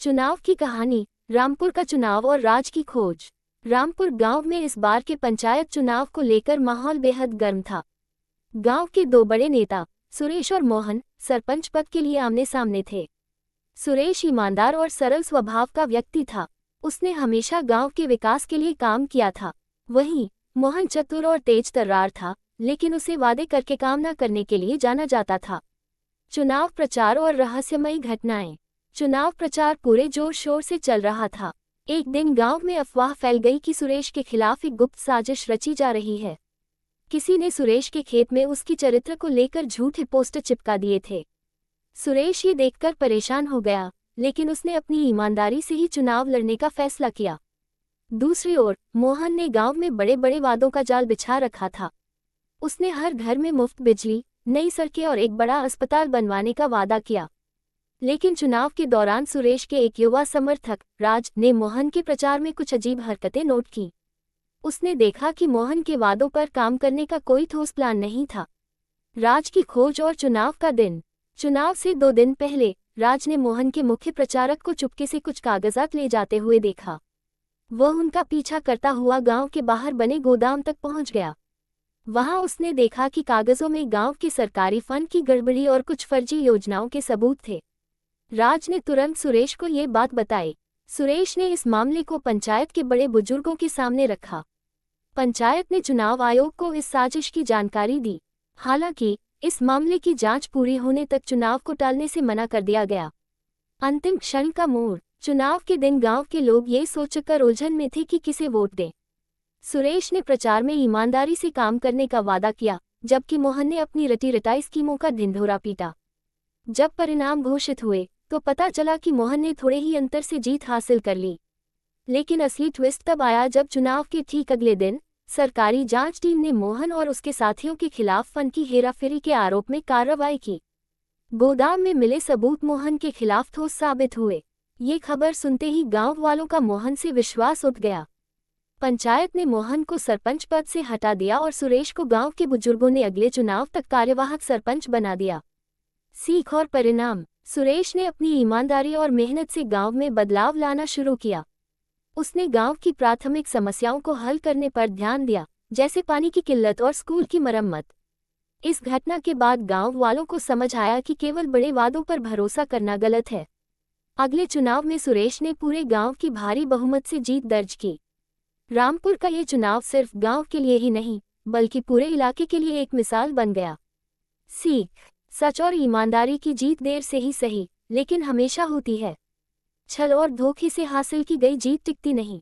चुनाव की कहानी। रामपुर का चुनाव और राज की खोज। रामपुर गांव में इस बार के पंचायत चुनाव को लेकर माहौल बेहद गर्म था। गांव के दो बड़े नेता सुरेश और मोहन सरपंच पद के लिए आमने सामने थे। सुरेश ईमानदार और सरल स्वभाव का व्यक्ति था। उसने हमेशा गांव के विकास के लिए काम किया था। वहीं मोहन चतुर और तेज तर्रार था, लेकिन उसे वादे करके काम न करने के लिए जाना जाता था। चुनाव प्रचार और रहस्यमयी घटनाएं। चुनाव प्रचार पूरे जोर शोर से चल रहा था। एक दिन गांव में अफवाह फैल गई कि सुरेश के खिलाफ एक गुप्त साजिश रची जा रही है। किसी ने सुरेश के खेत में उसकी चरित्र को लेकर झूठे पोस्टर चिपका दिए थे। सुरेश ये देखकर परेशान हो गया, लेकिन उसने अपनी ईमानदारी से ही चुनाव लड़ने का फैसला किया। दूसरी ओर मोहन ने गांव में बड़े बड़े वादों का जाल बिछा रखा था। उसने हर घर में मुफ्त बिजली, नई सड़कें और एक बड़ा अस्पताल बनवाने का वादा किया। लेकिन चुनाव के दौरान सुरेश के एक युवा समर्थक राज ने मोहन के प्रचार में कुछ अजीब हरकतें नोट की। उसने देखा कि मोहन के वादों पर काम करने का कोई ठोस प्लान नहीं था। राज की खोज और चुनाव का दिन। चुनाव से 2 दिन पहले राज ने मोहन के मुख्य प्रचारक को चुपके से कुछ कागजात ले जाते हुए देखा। वह उनका पीछा करता हुआ गांव के बाहर बने गोदाम तक पहुंच गया। वहां उसने देखा कि कागजों में गांव के सरकारी फंड की गड़बड़ी और कुछ फर्जी योजनाओं के सबूत थे। राज ने तुरंत सुरेश को ये बात बताई। सुरेश ने इस मामले को पंचायत के बड़े बुजुर्गों के सामने रखा। पंचायत ने चुनाव आयोग को इस साजिश की जानकारी दी। हालांकि इस मामले की जांच पूरी होने तक चुनाव को टालने से मना कर दिया गया। अंतिम क्षण का मोड़। चुनाव के दिन गांव के लोग ये सोचकर उलझन में थे कि किसे वोट दें। सुरेश ने प्रचार में ईमानदारी से काम करने का वादा किया, जबकि मोहन ने अपनी रटी रटाई स्कीमों का ढिंढोरा पीटा। जब परिणाम घोषित हुए तो पता चला कि मोहन ने थोड़े ही अंतर से जीत हासिल कर ली। लेकिन असली ट्विस्ट तब आया जब चुनाव के ठीक अगले दिन सरकारी जांच टीम ने मोहन और उसके साथियों के खिलाफ फंड की हेराफेरी के आरोप में कार्रवाई की। गोदाम में मिले सबूत मोहन के खिलाफ ठोस साबित हुए। ये खबर सुनते ही गांव वालों का मोहन से विश्वास उठ गया। पंचायत ने मोहन को सरपंच पद से हटा दिया और सुरेश को गांव के बुजुर्गों ने अगले चुनाव तक कार्यवाहक सरपंच बना दिया। सीख और परिणाम। सुरेश ने अपनी ईमानदारी और मेहनत से गांव में बदलाव लाना शुरू किया। उसने गांव की प्राथमिक समस्याओं को हल करने पर ध्यान दिया, जैसे पानी की किल्लत और स्कूल की मरम्मत। इस घटना के बाद गांव वालों को समझ आया कि केवल बड़े वादों पर भरोसा करना गलत है। अगले चुनाव में सुरेश ने पूरे गांव की भारी बहुमत से जीत दर्ज की। रामपुर का ये चुनाव सिर्फ गांव के लिए ही नहीं, बल्कि पूरे इलाके के लिए एक मिसाल बन गया। सीख। सच और ईमानदारी की जीत देर से ही सही, लेकिन हमेशा होती है। छल और धोखे से हासिल की गई जीत टिकती नहीं।